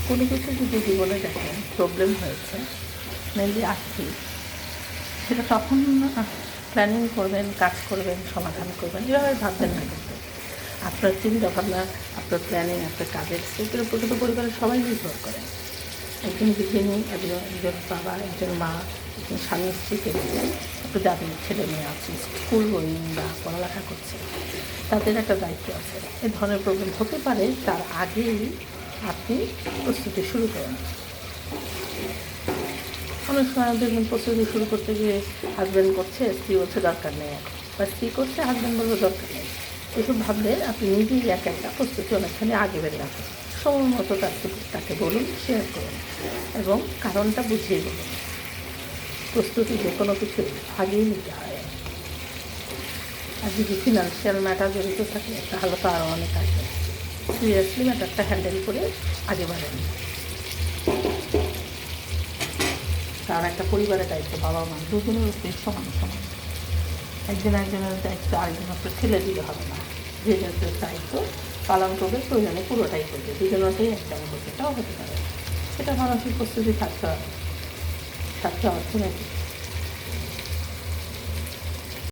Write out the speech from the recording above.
কোনো কিছু যদি জীবনে দেখেন প্রবলেম হয়েছে, মেনলি আর্থিক, সেটা তখন প্ল্যানিং করবেন, কাজ করবেন, সমাধান করবেন, এভাবে ভাববেন না। কিন্তু আপনার চিন্তা ভাবনা, আপনার প্ল্যানিং, আপনার কাজের সেগুলোর উপর কিন্তু পরিবারের সবাই নির্ভর করে। একজন গৃহিণী, একজন বাবা, একজন মা, একজন স্বামী স্ত্রীকে নিয়ে একটু যাদের ছেলে মেয়ে আছে, স্কুল গোয়িং বা পড়ালেখা করছে, তাদের একটা দায়িত্ব আছে। এ ধরনের প্রবলেম হতে পারে, তার আগেই আপনি প্রস্তুতি শুরু করেন। অনেক সময় দেখবেন প্রস্তুতি শুরু করতে গিয়ে হাজব্যান্ড করছে, স্ত্রী বলছে দরকার নেই এখন, বা স্ত্রী করছে, হাজব্যান্ড বলবে দরকার নেই। এসব ভাবলে আপনি নিজেই একা একটা প্রস্তুতি অনেকখানি আগে বেড়ে রাখুন। সময় মতো তাকে বলুন, শেয়ার করুন এবং কারণটা বুঝিয়ে বলুন। প্রস্তুতি যে কোনো কিছু আগেই নিতে হয়। আর যদি ফিনান্সিয়াল ম্যাটার জড়িত থাকে তাহলে তো আরও অনেক আগে সিরিয়াসলি ম্যাটারটা হ্যান্ডেল করে আগে বাড়েন। কারণ একটা পরিবারের দায়িত্ব বাবা মা দুজনের উপরে সমান সমান। একজনের দায়িত্ব আরেকজন উপরে ঠেলে দিলে হবে না। যে দায়িত্ব পালন করবে প্রয়োজনে পুরোটাই করবে, দুজনকেই একদম করবে, এটাও হতে পারে। সেটা মানসিক প্রস্তুতি থাকতে হবে, সাথে অর্থনৈতিক